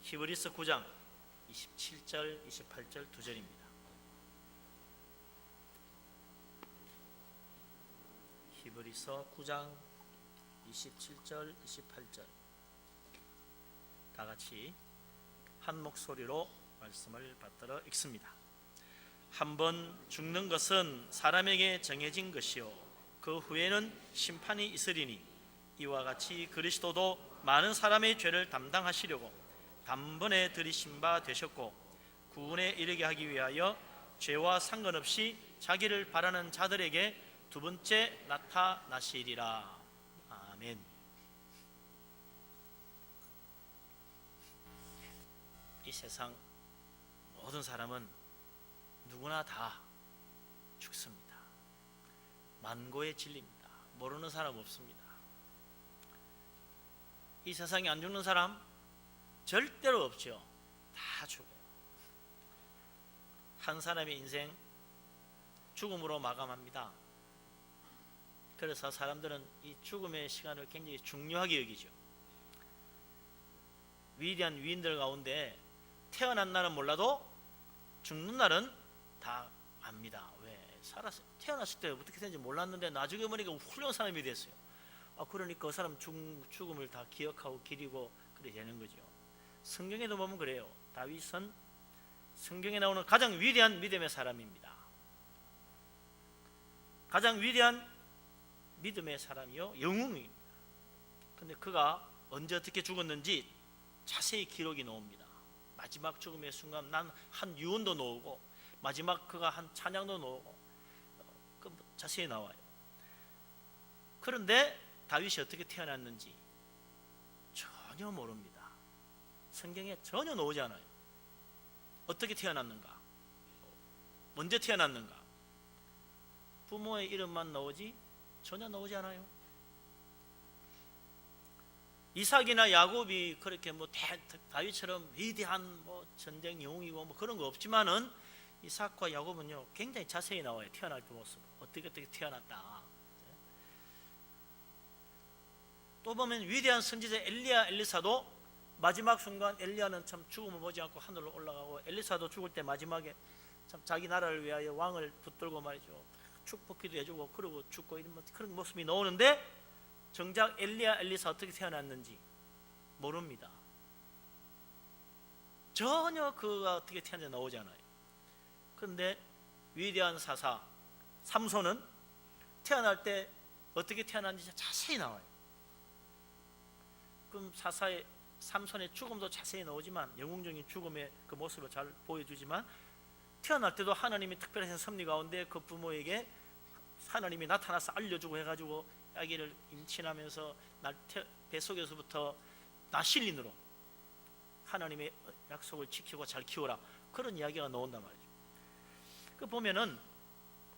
히브리서 9장 27절 28절 두 절입니다. 히브리서 9장 27절 28절 다 같이 한 목소리로 말씀을 받들어 읽습니다. 한번 죽는 것은 사람에게 정해진 것이요 그 후에는 심판이 있으리니 이와 같이 그리스도도 많은 사람의 죄를 담당하시려고 단번에 들이신 바 되셨고 구원에 이르게 하기 위하여 죄와 상관없이 자기를 바라는 자들에게 두 번째 나타나시리라. 아멘. 이 세상 모든 사람은 누구나 다 죽습니다. 만고의 진리입니다. 모르는 사람 없습니다. 이 세상에 안 죽는 사람 절대로 없죠. 다 죽어요. 한 사람의 인생 죽음으로 마감합니다. 그래서 사람들은 이 죽음의 시간을 굉장히 중요하게 여기죠. 위대한 위인들 가운데 태어난 날은 몰라도 죽는 날은 다 압니다. 왜? 살았어요. 태어났을 때 어떻게 되는지 몰랐는데 나중에 보니까 훌륭한 사람이 됐어요. 그러니까 그 사람 죽음을 다 기억하고 기리고 그래 되는 거죠. 성경에도 보면 그래요. 다윗은 성경에 나오는 가장 위대한 믿음의 사람입니다. 가장 위대한 믿음의 사람이요 영웅입니다. 근데 그가 언제 어떻게 죽었는지 자세히 기록이 나옵니다. 마지막 죽음의 순간 난 한 유언도 나오고 마지막 그가 한 찬양도 나오고 자세히 나와요. 그런데 다윗이 어떻게 태어났는지 전혀 모릅니다. 성경에 전혀 나오지 않아요. 어떻게 태어났는가, 언제 태어났는가, 부모의 이름만 나오지 전혀 나오지 않아요. 이삭이나 야곱이 그렇게 다윗처럼 위대한 전쟁 영웅이고 그런 거 없지만은 이삭과 야곱은요 굉장히 자세히 나와요. 태어날 때 모습 어떻게 태어났다. 또 보면 위대한 선지자 엘리야 엘리사도 마지막 순간 엘리야는 참 죽음을 보지 않고 하늘로 올라가고 엘리사도 죽을 때 마지막에 참 자기 나라를 위하여 왕을 붙들고 말이죠 축복기도 해주고 그러고 죽고 이런 그런 모습이 나오는데 정작 엘리야 엘리사 어떻게 태어났는지 모릅니다. 전혀 그가 어떻게 태어났는지 나오지 않아요. 그런데 위대한 사사 삼손은 태어날 때 어떻게 태어났는지 자세히 나와요. 그럼 사사의 삼손의 죽음도 자세히 나오지만 영웅적인 죽음의 그 모습을 잘 보여주지만 태어날 때도 하나님이 특별한 섭리 가운데 그 부모에게 하나님이 나타나서 알려주고 해가지고 아기를 임신하면서 뱃속에서부터 나실린으로 하나님의 약속을 지키고 잘 키워라 그런 이야기가 나온단 말이죠. 그 보면은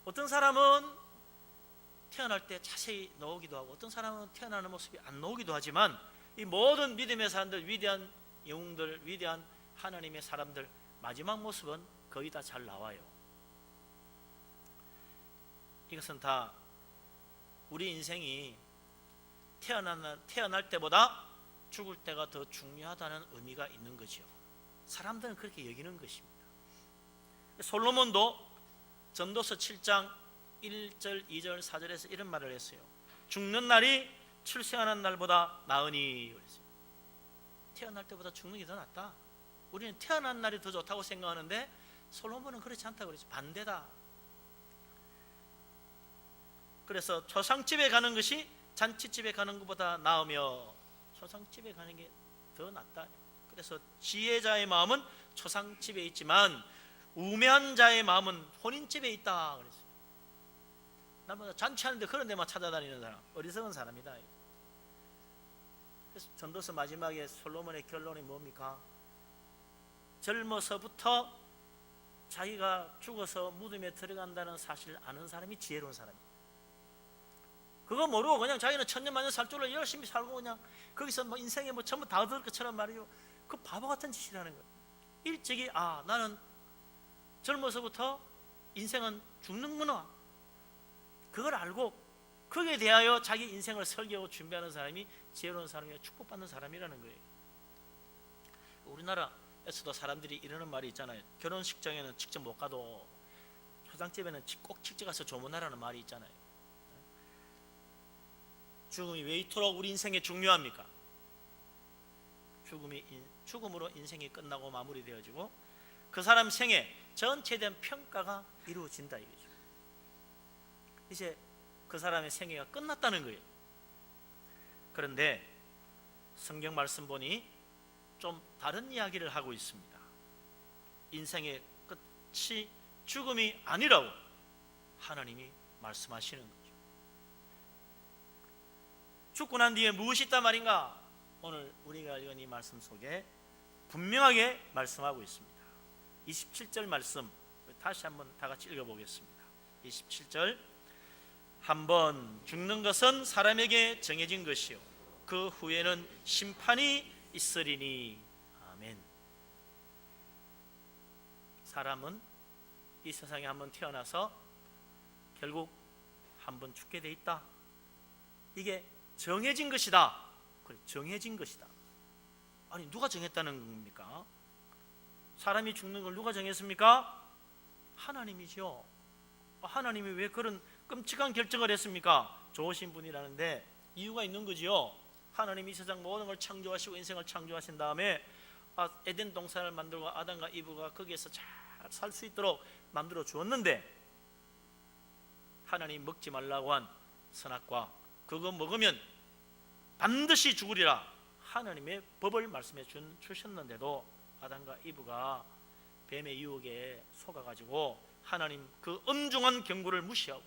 어떤 사람은 태어날 때 자세히 나오기도 하고 어떤 사람은 태어나는 모습이 안 나오기도 하지만 이 모든 믿음의 사람들, 위대한 영웅들, 위대한 하나님의 사람들 마지막 모습은 거의 다 잘 나와요. 이것은 다 우리 인생이 태어날 때보다 죽을 때가 더 중요하다는 의미가 있는 거죠. 사람들은 그렇게 여기는 것입니다. 솔로몬도 전도서 7장 1절, 2절, 4절에서 이런 말을 했어요. 죽는 날이 출생하는 날보다 나으니 그랬어요. 태어날 때보다 죽는 게 더 낫다. 우리는 태어난 날이 더 좋다고 생각하는데 솔로몬은 그렇지 않다고 그랬죠. 반대다. 그래서 초상집에 가는 것이 잔치집에 가는 것보다 나으며 초상집에 가는 게 더 낫다. 그래서 지혜자의 마음은 초상집에 있지만 우매한 자의 마음은 혼인집에 있다 그랬어요. 나보다 잔치하는데 그런 데만 찾아다니는 사람 어리석은 사람이다. 그래서 전도서 마지막에 솔로몬의 결론이 뭡니까? 젊어서부터 자기가 죽어서 무덤에 들어간다는 사실을 아는 사람이 지혜로운 사람이에요. 그거 모르고 그냥 자기는 천년만년 살 줄로 열심히 살고 그냥 거기서 인생에 전부 다 얻을 것처럼 말이죠. 그 바보 같은 짓이라는 거예요. 일찍이 나는 젊어서부터 인생은 죽는구나. 그걸 알고 거기에 대하여 자기 인생을 설계하고 준비하는 사람이 지혜로운 사람이고 축복받는 사람이라는 거예요. 우리나라에서도 사람들이 이러는 말이 있잖아요. 결혼식장에는 직접 못 가도 초상집에는 꼭 직접 가서 조문하라는 말이 있잖아요. 죽음이 왜 이토록 우리 인생에 중요합니까? 죽음으로 인생이 끝나고 마무리되어지고 그 사람 생에 전체에 대한 평가가 이루어진다 이거죠. 이제 그 사람의 생애가 끝났다는 거예요. 그런데 성경 말씀 보니 좀 다른 이야기를 하고 있습니다. 인생의 끝이 죽음이 아니라고 하나님이 말씀하시는 거죠. 죽고 난 뒤에 무엇이 있단 말인가? 오늘 우리가 읽은 이 말씀 속에 분명하게 말씀하고 있습니다. 27절 말씀 다시 한번 다 같이 읽어보겠습니다. 27절, 한번 죽는 것은 사람에게 정해진 것이요 그 후에는 심판이 있으리니. 아멘. 사람은 이 세상에 한번 태어나서 결국 한번 죽게 돼 있다. 이게 정해진 것이다. 그래, 정해진 것이다. 아니, 누가 정했다는 겁니까? 사람이 죽는 걸 누가 정했습니까? 하나님이죠. 하나님이 왜 그런 끔찍한 결정을 했습니까? 좋으신 분이라는데 이유가 있는 거지요. 하나님이 이 세상 모든 걸 창조하시고 인생을 창조하신 다음에 에덴 동산을 만들고 아담과 이브가 거기에서 잘 살 수 있도록 만들어 주었는데, 하나님 먹지 말라고 한 선악과 그거 먹으면 반드시 죽으리라 하나님의 법을 말씀해 주셨는데도 아담과 이브가 뱀의 유혹에 속아가지고 하나님 그 엄중한 경고를 무시하고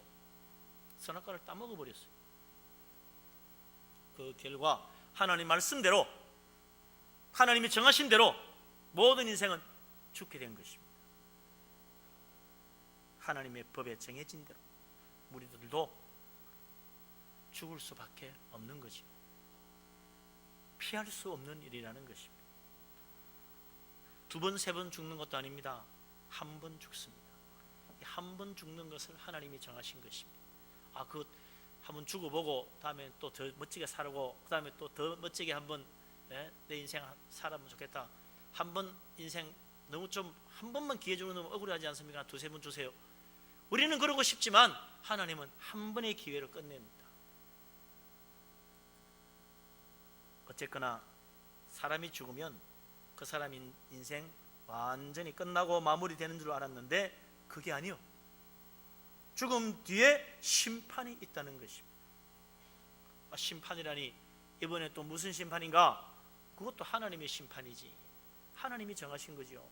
선악과를 따먹어 버렸어요. 그 결과 하나님 말씀대로, 하나님이 정하신 대로 모든 인생은 죽게 된 것입니다. 하나님의 법에 정해진 대로 우리들도 죽을 수밖에 없는 거지요. 피할 수 없는 일이라는 것입니다. 두 번, 세 번 죽는 것도 아닙니다. 한 번 죽습니다. 한 번 죽는 것을 하나님이 정하신 것입니다. 그 한 번 죽어보고 다음에 또 더 멋지게 살고 그 다음에 또 더 멋지게 한번 내 인생 살아보면 좋겠다. 한 번 인생 너무 좀 한 번만 기회 주는 너무 억울하지 않습니까? 두세 번 주세요. 우리는 그러고 싶지만 하나님은 한 번의 기회를 끝냅니다. 어쨌거나 사람이 죽으면 그 사람 인생 완전히 끝나고 마무리되는 줄 알았는데 그게 아니요. 죽음 뒤에 심판이 있다는 것입니다. 심판이라니 이번에 또 무슨 심판인가? 그것도 하나님의 심판이지. 하나님이 정하신 거죠.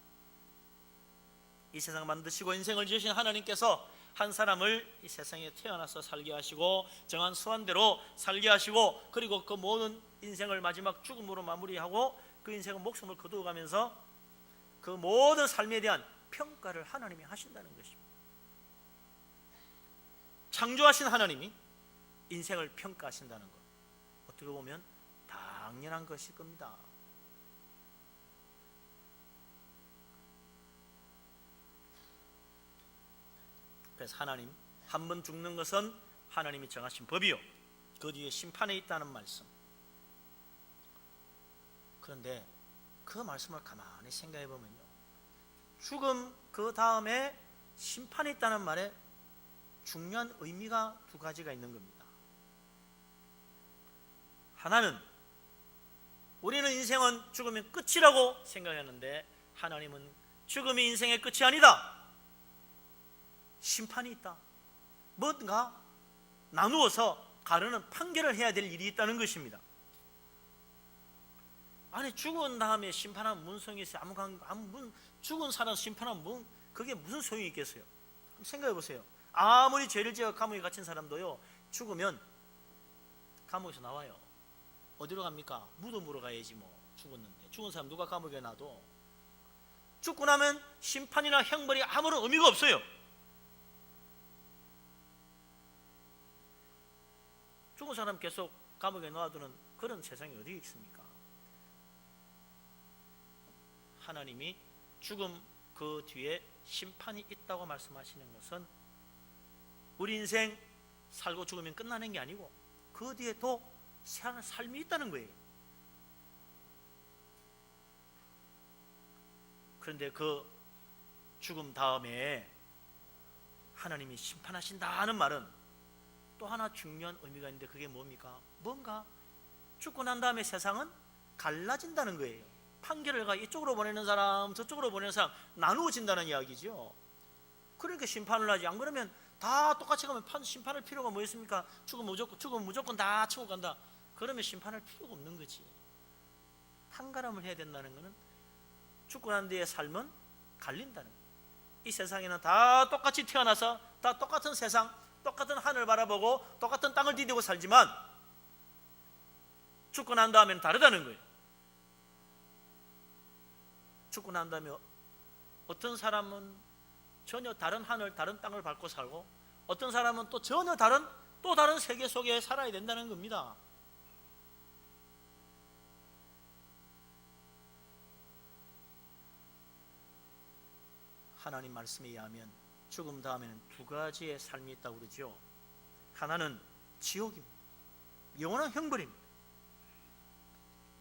이 세상을 만드시고 인생을 지으신 하나님께서 한 사람을 이 세상에 태어나서 살게 하시고 정한 수완대로 살게 하시고 그리고 그 모든 인생을 마지막 죽음으로 마무리하고 그 인생은 목숨을 거두어가면서 그 모든 삶에 대한 평가를 하나님이 하신다는 것입니다. 창조하신 하나님이 인생을 평가하신다는 것, 어떻게 보면 당연한 것일 겁니다. 그래서 하나님, 한 번 죽는 것은 하나님이 정하신 법이요 그 뒤에 심판에 있다는 말씀. 그런데 그 말씀을 가만히 생각해 보면요, 죽음 그 다음에 심판이 있다는 말에 중요한 의미가 두 가지가 있는 겁니다. 하나는 우리는 인생은 죽으면 끝이라고 생각하는데 하나님은 죽음이 인생의 끝이 아니다. 심판이 있다. 뭔가 나누어서 가르는 판결을 해야 될 일이 있다는 것입니다. 아니, 죽은 다음에 심판하면 무슨 소용이 있어요? 죽은 사람 심판하면 그게 무슨 소용이 있겠어요? 생각해 보세요. 아무리 죄를 지어 감옥에 갇힌 사람도요, 죽으면 감옥에서 나와요. 어디로 갑니까? 무덤으로 가야지 뭐. 죽었는데 죽은 사람 누가 감옥에 놔둬? 죽고 나면 심판이나 형벌이 아무런 의미가 없어요. 죽은 사람 계속 감옥에 놔두는 그런 세상이 어디 있습니까? 하나님이 죽음 그 뒤에 심판이 있다고 말씀하시는 것은 우리 인생 살고 죽으면 끝나는 게 아니고 그 뒤에 또 삶이 있다는 거예요. 그런데 그 죽음 다음에 하나님이 심판하신다는 말은 또 하나 중요한 의미가 있는데, 그게 뭡니까? 뭔가 죽고 난 다음에 세상은 갈라진다는 거예요. 판결을 이쪽으로 보내는 사람, 저쪽으로 보내는 사람, 나누어진다는 이야기죠. 그러니까 심판을 하지. 안 그러면 다 똑같이 가면 심판할 필요가 뭐 있습니까? 죽으면 무조건 다 천국 간다. 그러면 심판할 필요가 없는 거지. 판가름을 해야 된다는 것은 죽고 난 뒤의 삶은 갈린다는 거예요. 이 세상에는 다 똑같이 태어나서 다 똑같은 세상, 똑같은 하늘 바라보고 똑같은 땅을 디디고 살지만 죽고 난 다음에는 다르다는 거예요. 죽고 난 다음에 어떤 사람은 전혀 다른 하늘, 다른 땅을 밟고 살고, 어떤 사람은 또 전혀 다른 세계 속에 살아야 된다는 겁니다. 하나님 말씀에 의하면 죽음 다음에는 두 가지의 삶이 있다고 그러죠. 하나는 지옥입니다. 영원한 형벌입니다.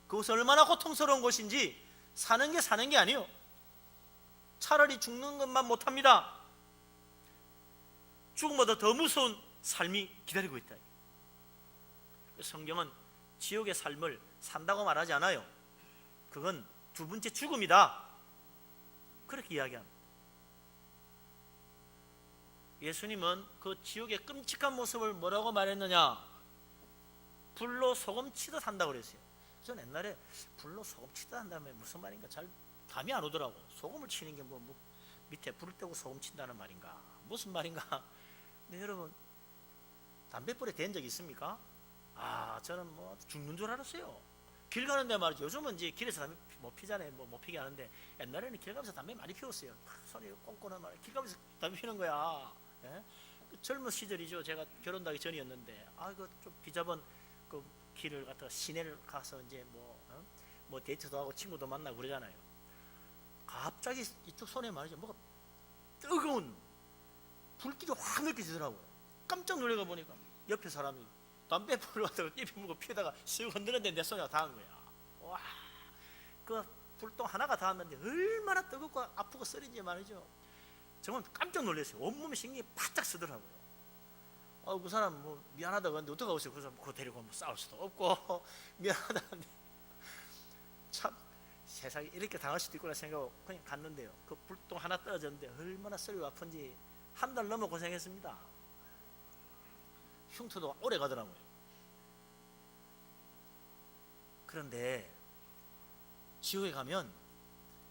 그것은 얼마나 고통스러운 것인지 사는 게 아니에요. 차라리 죽는 것만 못합니다. 죽음보다 더 무서운 삶이 기다리고 있다. 성경은 지옥의 삶을 산다고 말하지 않아요. 그건 두 번째 죽음이다, 그렇게 이야기합니다. 예수님은 그 지옥의 끔찍한 모습을 뭐라고 말했느냐? 불로 소금 치듯 한다고 그랬어요. 전 옛날에 불로 소금 치듯 한다면 무슨 말인가 잘 감이 안 오더라고. 소금을 치는 게 뭐 밑에 불을 떼고 소금 친다는 말인가, 무슨 말인가. 근데 여러분, 담뱃불에 댄 적 있습니까? 저는 뭐 죽는 줄 알았어요. 길 가는데 말이죠. 요즘은 이제 길에서 담배 못 피잖아요. 못 피게 하는데, 옛날에는 길 가면서 담배 많이 피웠어요. 손이 꽁꽁한 말, 길 가면서 담배 피는 거야. 예? 그 젊은 시절이죠. 제가 결혼하기 전이었는데, 그 좀 비잡은 그 길을 갖다가 시내를 가서 이제 뭐 데이트도 하고 친구도 만나고 그러잖아요. 갑자기 이쪽 손에 말이죠, 뭐가 뜨거운 불길이 확 느껴지더라고요. 깜짝 놀래가 보니까 옆에 사람이 담배불을 갖다가 입에 물고 피다가 쓱 흔드는데 내 손에 닿은 거야. 와, 그 불똥 하나가 닿았는데 얼마나 뜨겁고 아프고 쓰린지 말이죠. 정말 깜짝 놀랐어요. 온몸에 신경이 바짝 쓰더라고요. 그 사람 뭐 미안하다고 하는데 어떡하고 있어요. 그 사람 그거 데리고 뭐 싸울 수도 없고 미안하다는데, 참 세상에 이렇게 당할 수도 있구나 생각하고 그냥 갔는데요. 그 불똥 하나 떨어졌는데 얼마나 쓰리고 아픈지 한 달 넘어 고생했습니다. 흉터도 오래 가더라고요. 그런데 지옥에 가면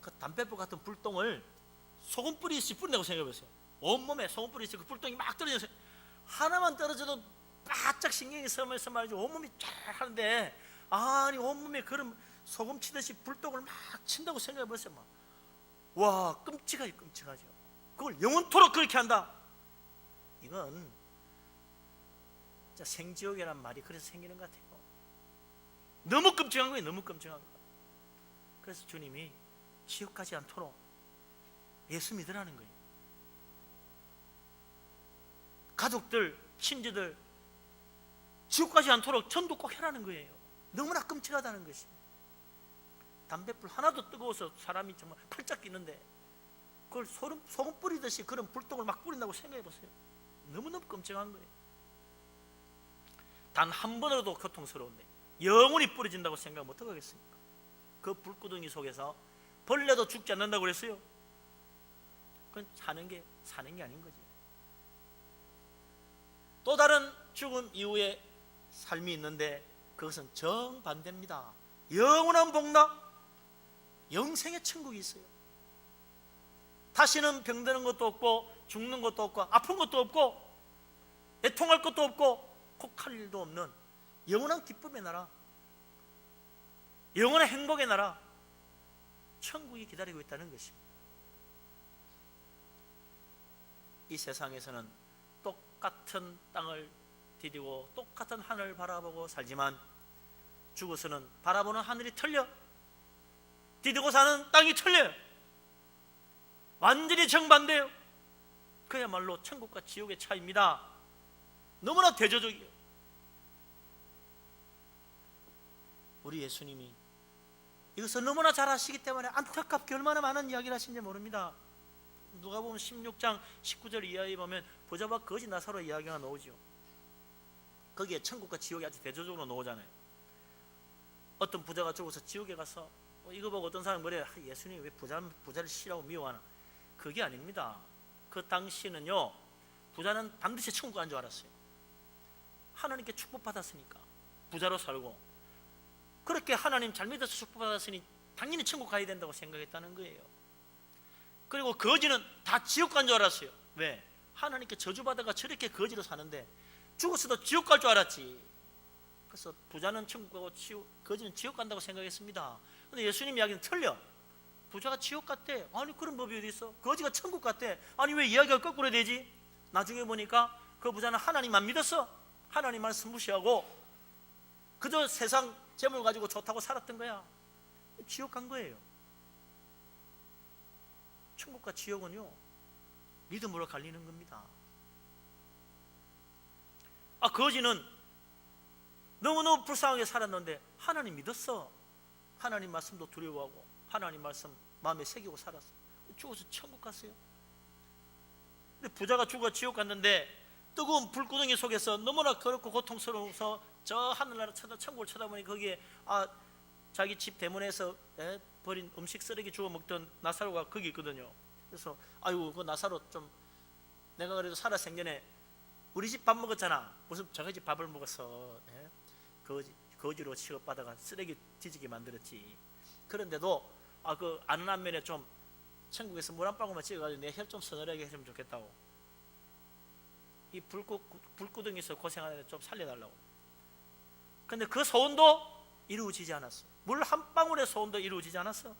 그 담뱃불 같은 불똥을 소금뿌리씩 뿌린다고 생각해보세요. 온몸에 소금뿌리씩 그 불똥이 막 떨어져서 하나만 떨어져도 바짝 신경이 쓰면서 말이죠. 온몸이 쫙 하는데, 아니 온몸에 그런 소금 치듯이 불똥을 막 친다고 생각해보세요. 와, 끔찍하죠. 그걸 영원토록 그렇게 한다. 이건 진짜 생지옥이란 말이 그래서 생기는 것 같아요. 너무 끔찍한 거예요. 너무 끔찍한 거. 그래서 주님이 지옥 가지 않도록 예수 믿으라는 거예요. 가족들, 친지들 지옥 가지 않도록 전도 꼭 해라는 거예요. 너무나 끔찍하다는 것입니다. 담뱃불 하나도 뜨거워서 사람이 정말 팔짝 끼는데 그걸 소금 뿌리듯이 그런 불똥을 막 뿌린다고 생각해 보세요. 너무너무 끔찍한 거예요. 단 한 번으로도 고통스러운데 영원히 뿌려진다고 생각하면 어떡하겠습니까? 그 불구덩이 속에서 벌레도 죽지 않는다고 그랬어요. 그건 사는 게 아닌 거죠. 또 다른 죽음 이후의 삶이 있는데 그것은 정반대입니다. 영원한 복락, 영생의 천국이 있어요. 다시는 병드는 것도 없고 죽는 것도 없고 아픈 것도 없고 애통할 것도 없고 곡할 일도 없는 영원한 기쁨의 나라, 영원한 행복의 나라, 천국이 기다리고 있다는 것입니다. 이 세상에서는 똑같은 땅을 디디고 똑같은 하늘을 바라보고 살지만 죽어서는 바라보는 하늘이 틀려, 디디고 사는 땅이 틀려요. 완전히 정반대예요. 그야말로 천국과 지옥의 차이입니다. 너무나 대조적이에요. 우리 예수님이 이것을 너무나 잘 아시기 때문에 안타깝게 얼마나 많은 이야기를 하신지 모릅니다. 누가복음 16장 19절 이하에 보면 부자와 거지 나사로 이야기가 나오죠. 거기에 천국과 지옥이 아주 대조적으로 나오잖아요. 어떤 부자가 죽어서 지옥에 가서 이거 보고 어떤 사람이 그래요. 예수님이 왜 부자를 싫어하고 미워하나? 그게 아닙니다. 그 당시는요, 부자는 반드시 천국 간 줄 알았어요. 하나님께 축복받았으니까 부자로 살고, 그렇게 하나님 잘 믿어서 축복받았으니 당연히 천국 가야 된다고 생각했다는 거예요. 그리고 거지는 다 지옥 간 줄 알았어요. 왜? 하나님께 저주받아가 저렇게 거지로 사는데 죽었어도 지옥 갈 줄 알았지. 그래서 부자는 천국 가고 거지는 지옥 간다고 생각했습니다. 근데 예수님 이야기는 틀려. 부자가 지옥 갔대. 아니 그런 법이 어디 있어? 거지가 천국 갔대. 아니 왜 이야기가 거꾸로 되지? 나중에 보니까 그 부자는 하나님만 믿었어. 하나님만 무시하고 그저 세상 재물 가지고 좋다고 살았던 거야. 지옥 간 거예요. 천국과 지옥은요, 믿음으로 갈리는 겁니다. 거지는 너무너무 불쌍하게 살았는데 하나님 믿었어. 하나님 말씀도 두려워하고 하나님 말씀 마음에 새기고 살았어. 죽어서 천국 갔어요. 근데 부자가 죽어 지옥 갔는데 뜨거운 불구덩이 속에서 너무나 그렇고 고통스러워서 저 하늘나라 천국을 쳐다보니 거기에 자기 집 대문에서 버린 음식 쓰레기 주워 먹던 나사로가 거기 있거든요. 그래서 아이고 그 나사로 좀 내가 그래도 살아 생전에 우리 집 밥 먹었잖아. 무슨 저희 집 밥을 먹었어. 거지로 취급받아가 쓰레기 뒤지게 만들었지. 그런데도 그 아는 한면에 좀 천국에서 물 한 방울만 찍어가지고 내 혈 좀 서늘하게 해주면 좋겠다고. 이 불구덩이에서 고생하는데 좀 살려달라고. 근데 그 소원도 이루어지지 않았어. 물 한 방울의 소원도 이루어지지 않았어.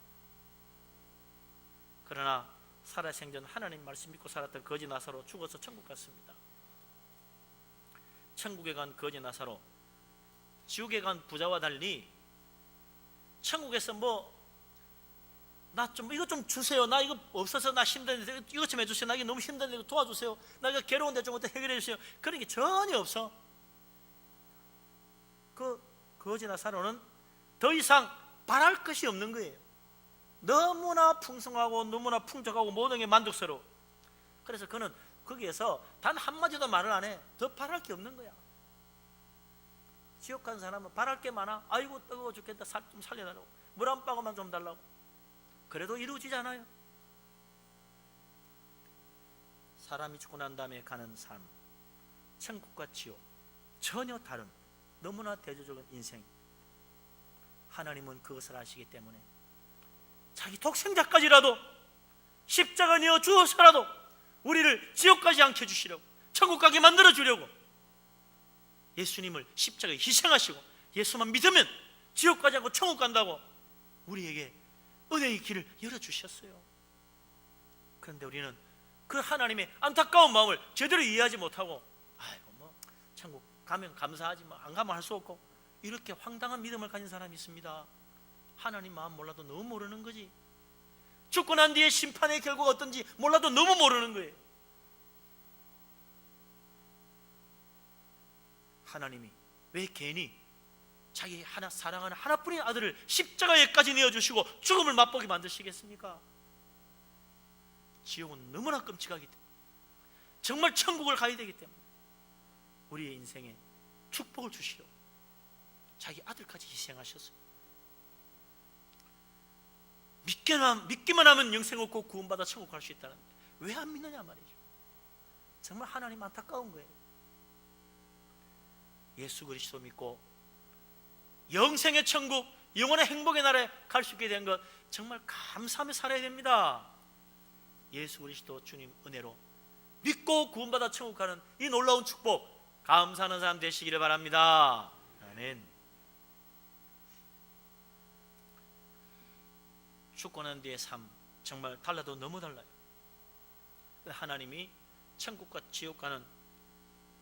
그러나 살아생전 하나님 말씀 믿고 살았던 거지 나사로 죽어서 천국 갔습니다. 천국에 간 거지 나사로, 지옥에 간 부자와 달리 천국에서 나 좀 이거 좀 주세요. 나 이거 없어서 나 힘든데 이것 좀 해주세요. 나 이거 너무 힘든데 이거 도와주세요. 나 이거 괴로운데 좀 어떻게 해결해 주세요. 그런 게 전혀 없어. 그 거지 나사로는 더 이상 바랄 것이 없는 거예요. 너무나 풍성하고 너무나 풍족하고 모든 게 만족스러워. 그래서 그는 거기에서 단 한마디도 말을 안 해. 더 바랄 게 없는 거야. 지옥 간 사람은 바랄 게 많아. 아이고 뜨거워 죽겠다. 좀 살려달라고. 물 한 방울만 좀 달라고. 그래도 이루어지지 않아요. 사람이 죽고 난 다음에 가는 삶, 천국과 지옥 전혀 다른 너무나 대조적인 인생. 하나님은 그것을 아시기 때문에 자기 독생자까지라도 십자가 내어 주어서라도 우리를 지옥까지 안 켜주시려고, 천국 가게 만들어 주려고 예수님을 십자가에 희생하시고 예수만 믿으면 지옥까지 하고 천국 간다고 우리에게 은혜의 길을 열어주셨어요. 그런데 우리는 그 하나님의 안타까운 마음을 제대로 이해하지 못하고 천국 가면 감사하지 안 가면 할 수 없고 이렇게 황당한 믿음을 가진 사람이 있습니다. 하나님 마음 몰라도 너무 모르는 거지. 죽고 난 뒤에 심판의 결과가 어떤지 몰라도 너무 모르는 거예요. 하나님이 왜 괜히 자기 사랑하는 하나뿐인 아들을 십자가에까지 내어주시고 죽음을 맛보게 만드시겠습니까? 지옥은 너무나 끔찍하기 때문에, 정말 천국을 가야 되기 때문에 우리의 인생에 축복을 주시려고 자기 아들까지 희생하셨어요. 믿기만 하면 영생 얻고 구원받아 천국 갈 수 있다는데 왜 안 믿느냐 말이죠. 정말 하나님 안타까운 거예요. 예수 그리스도 믿고 영생의 천국, 영원의 행복의 나라에 갈 수 있게 된 것 정말 감사하며 살아야 됩니다. 예수 그리스도 주님 은혜로 믿고 구원받아 천국 가는 이 놀라운 축복 감사하는 사람 되시기를 바랍니다. 아멘. 죽고 난 뒤의 삶 정말 달라도 너무 달라요. 하나님이 천국과 지옥 가는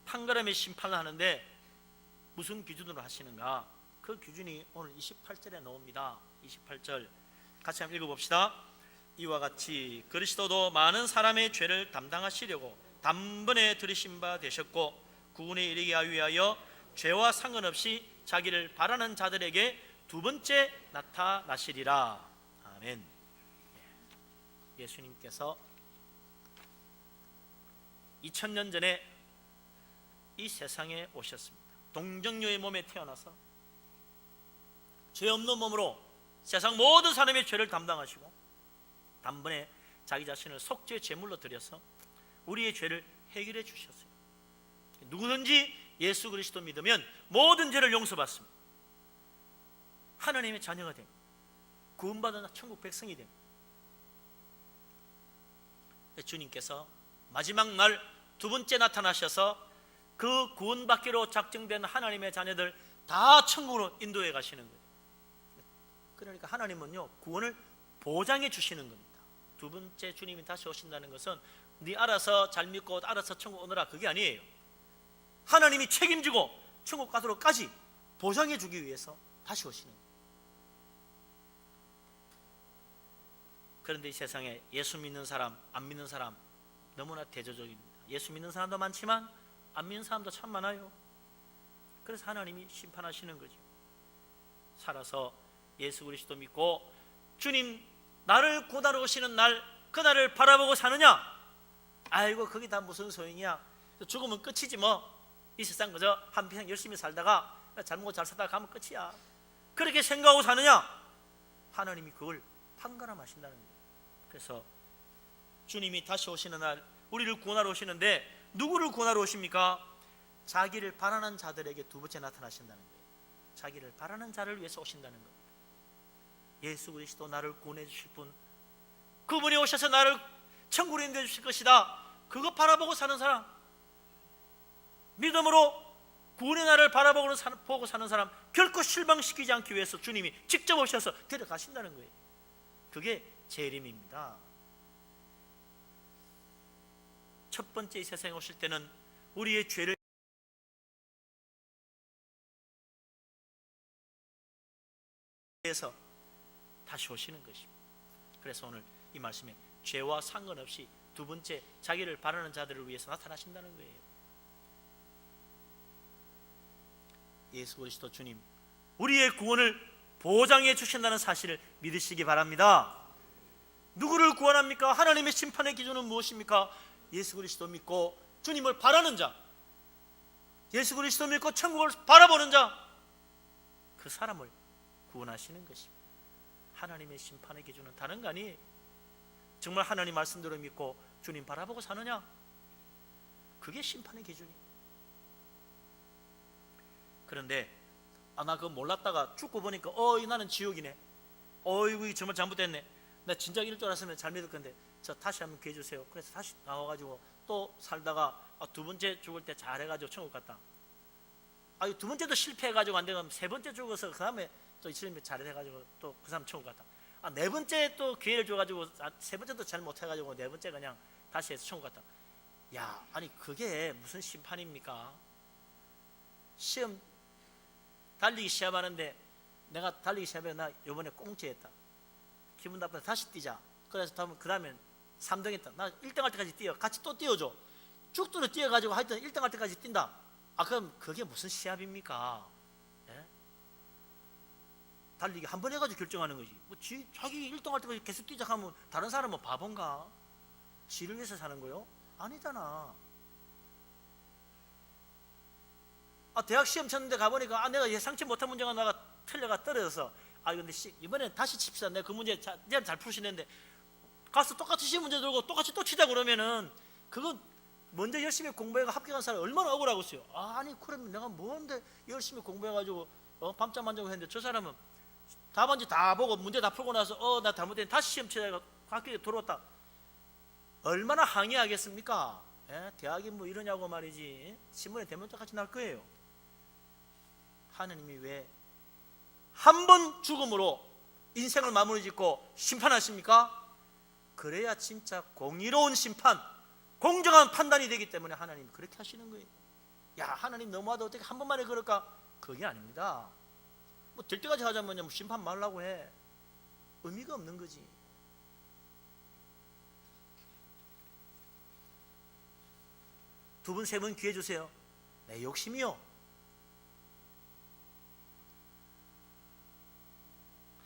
판가름의 심판을 하는데 무슨 기준으로 하시는가? 그 기준이 오늘 28절에 나옵니다. 28절 같이 한번 읽어봅시다. 이와 같이 그리스도도 많은 사람의 죄를 담당하시려고 단번에 들으신 바 되셨고 구원에 이르게 하기 위하여 죄와 상관없이 자기를 바라는 자들에게 두 번째 나타나시리라. 아멘. 예수님께서 2000년 전에 이 세상에 오셨습니다. 동정녀의 몸에 태어나서 죄 없는 몸으로 세상 모든 사람의 죄를 담당하시고 단번에 자기 자신을 속죄 제물로 드려서 우리의 죄를 해결해 주셨어요. 누구든지 예수 그리스도 믿으면 모든 죄를 용서받습니다. 하나님의 자녀가 됩니다. 구원받은 천국 백성이 됩니다. 주님께서 마지막 날 두 번째 나타나셔서 그 구원받기로 작정된 하나님의 자녀들 다 천국으로 인도해 가시는 거예요. 그러니까 하나님은요, 구원을 보장해 주시는 겁니다. 두 번째 주님이 다시 오신다는 것은 네 알아서 잘 믿고 알아서 천국 오너라, 그게 아니에요. 하나님이 책임지고 천국 가도록까지 보장해 주기 위해서 다시 오시는 거예요. 그런데 이 세상에 예수 믿는 사람, 안 믿는 사람 너무나 대조적입니다. 예수 믿는 사람도 많지만 안 믿는 사람도 참 많아요. 그래서 하나님이 심판하시는 거죠. 살아서 예수 그리스도 믿고 주님 나를 구원하러 오시는 날, 그날을 바라보고 사느냐? 아이고 그게 다 무슨 소용이야, 죽으면 끝이지 뭐. 이 세상 그저 한평생 열심히 살다가 잘 먹고 잘 살다가 가면 끝이야, 그렇게 생각하고 사느냐? 하나님이 그걸 판가름하신다는 거예요. 그래서 주님이 다시 오시는 날 우리를 구원하러 오시는데 누구를 구원하러 오십니까? 자기를 바라는 자들에게 두 번째 나타나신다는 거예요. 자기를 바라는 자를 위해서 오신다는 겁니다. 예수 그리스도 나를 구원해 주실 분, 그분이 오셔서 나를 천국으로 인도해 주실 것이다, 그거 바라보고 사는 사람, 믿음으로 구원의 날을 바라보고 사는 사람 결코 실망시키지 않기 위해서 주님이 직접 오셔서 데려가신다는 거예요. 그게 재림입니다. 첫 번째 이 세상에 오실 때는 우리의 죄를 위해서 다시 오시는 것입니다. 그래서 오늘 이 말씀에 죄와 상관없이 두 번째 자기를 바라는 자들을 위해서 나타나신다는 거예요. 예수 그리스도 주님 우리의 구원을 보장해 주신다는 사실을 믿으시기 바랍니다. 누구를 구원합니까? 하나님의 심판의 기준은 무엇입니까? 예수 그리스도 믿고 주님을 바라는 자, 예수 그리스도 믿고 천국을 바라보는 자, 그 사람을 구원하시는 것입니다. 하나님의 심판의 기준은 다른 거 아니에요. 정말 하나님 말씀대로 믿고 주님 바라보고 사느냐? 그게 심판의 기준이에요. 그런데 나 그거 몰랐다가 죽고 보니까 나는 지옥이네, 이거 정말 잘못됐네, 나 진작 이럴 줄 알았으면 잘 믿을 건데 저 다시 한번 기회 주세요. 그래서 다시 나와가지고 또 살다가 두 번째 죽을 때 잘해가지고 천국 갔다. 두 번째도 실패해가지고 안 되면 세 번째 죽어서 그 다음에 또 이슬람이 잘해가지고 또 그 사람 천국 갔다. 네 번째 또 기회를 줘가지고 세 번째도 잘 못해가지고 네 번째 그냥 다시 해서 천국 갔다. 야, 아니 그게 무슨 심판입니까? 시험 달리기 시합하는데 내가 달리기 시합에 나 이번에 꽁치했다, 기분 나빠서 다시 뛰자. 그래서 그 다음엔 3등 했다. 나 1등 할 때까지 뛰어. 같이 또 뛰어줘. 쭉두루 뛰어가지고 하여튼 1등 할 때까지 뛴다. 그럼 그게 무슨 시합입니까? 예? 달리기 한 번 해가지고 결정하는 거지. 자기 1등 할 때까지 계속 뛰자 하면 다른 사람은 바본가? 지를 위해서 사는 거요? 아니잖아. 대학 시험 쳤는데 가보니까 내가 예상치 못한 문제가 나가 틀려가 떨어져서 근데 이번엔 다시 칩시다. 내가 그 문제 내가 잘 풀시는데 가서 똑같이 시험 문제 들고 똑같이 또 치자 그러면은 그건 먼저 열심히 공부해가 합격한 사람이 얼마나 억울하겠어요. 아니 그러면 내가 뭔데 열심히 공부해가지고 밤잠 안 자고 했는데 저 사람은 답안지 다 보고 문제 다 풀고 나서 나 잘못했는데 다시 시험 치다가 합격에 들어왔다. 얼마나 항의하겠습니까? 대학이 뭐 이러냐고 말이지. 신문에 대문짝같이 날 거예요. 하느님이 왜 한 번 죽음으로 인생을 마무리 짓고 심판하십니까? 그래야 진짜 공의로운 심판, 공정한 판단이 되기 때문에 하나님이 그렇게 하시는 거예요. 야, 하나님 너무하다, 어떻게 한 번만에 그럴까? 그게 아닙니다. 뭐 될 때까지 하자면 심판 말라고 해. 의미가 없는 거지. 두 번, 세 번 기회 주세요. 내 욕심이요.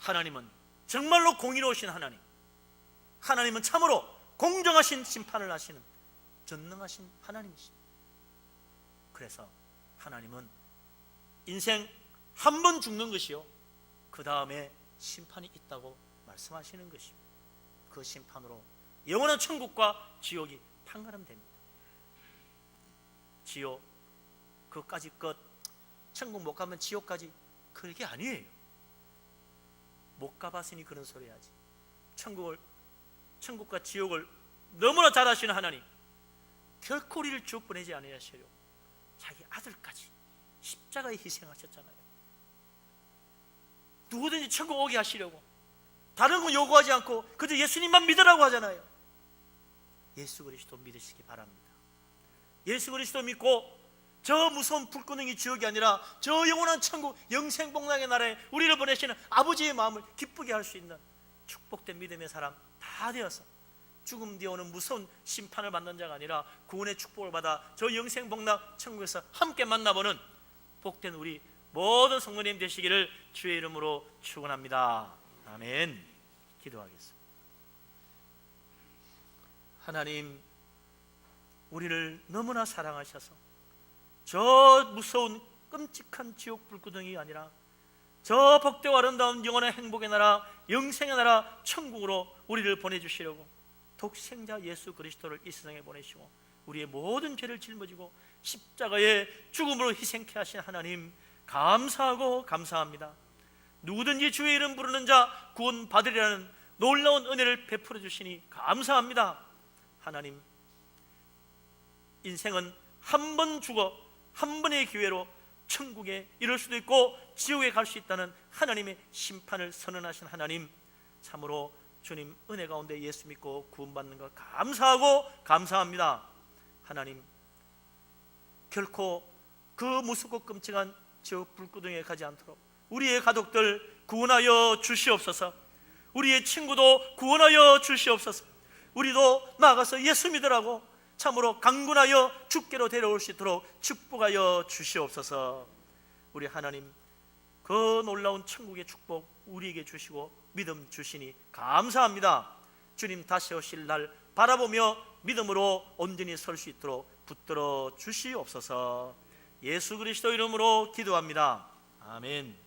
하나님은 정말로 공의로우신 하나님, 하나님은 참으로 공정하신 심판을 하시는 전능하신 하나님이십니다. 그래서 하나님은 인생 한 번 죽는 것이요, 그 다음에 심판이 있다고 말씀하시는 것입니다. 그 심판으로 영원한 천국과 지옥이 판가름됩니다. 지옥, 그까지 끝, 천국 못 가면 지옥까지, 그게 아니에요. 못 가봤으니 그런 소리 하지. 천국과 지옥을 너무나 잘 아시는 하나님, 결코 우리를 지옥 보내지 아니하시려 자기 아들까지 십자가에 희생하셨잖아요. 누구든지 천국 오게 하시려고 다른 거 요구하지 않고 그저 예수님만 믿으라고 하잖아요. 예수 그리스도 믿으시기 바랍니다. 예수 그리스도 믿고 저 무서운 불구덩이 지옥이 아니라 저 영원한 천국 영생복락의 나라에 우리를 보내시는 아버지의 마음을 기쁘게 할 수 있는 축복된 믿음의 사람 다 되어서 죽음 뒤에 오는 무서운 심판을 받는 자가 아니라 구원의 축복을 받아 저 영생복락 천국에서 함께 만나보는 복된 우리 모든 성도님 되시기를 주의 이름으로 축원합니다. 아멘. 기도하겠습니다. 하나님, 우리를 너무나 사랑하셔서 저 무서운 끔찍한 지옥 불구덩이가 아니라 저 복되고 아름다운 영원한 행복의 나라, 영생의 나라 천국으로 우리를 보내주시려고 독생자 예수 그리스도를 이 세상에 보내시고 우리의 모든 죄를 짊어지고 십자가의 죽음으로 희생케 하신 하나님, 감사하고 감사합니다. 누구든지 주의 이름 부르는 자 구원 받으리라는 놀라운 은혜를 베풀어 주시니 감사합니다. 하나님, 인생은 한 번 죽어 한 번의 기회로 천국에 이를 수도 있고 지옥에 갈 수 있다는 하나님의 심판을 선언하신 하나님, 참으로 주님 은혜 가운데 예수 믿고 구원받는 것 감사하고 감사합니다. 하나님, 결코 그 무섭고 끔찍한 지옥 불구덩이에 가지 않도록 우리의 가족들 구원하여 주시옵소서. 우리의 친구도 구원하여 주시옵소서. 우리도 나가서 예수 믿으라고 참으로 강군하여 주께로 데려올 수 있도록 축복하여 주시옵소서. 우리 하나님, 그 놀라운 천국의 축복 우리에게 주시고 믿음 주시니 감사합니다. 주님 다시 오실 날 바라보며 믿음으로 온전히 설 수 있도록 붙들어 주시옵소서. 예수 그리스도 이름으로 기도합니다. 아멘.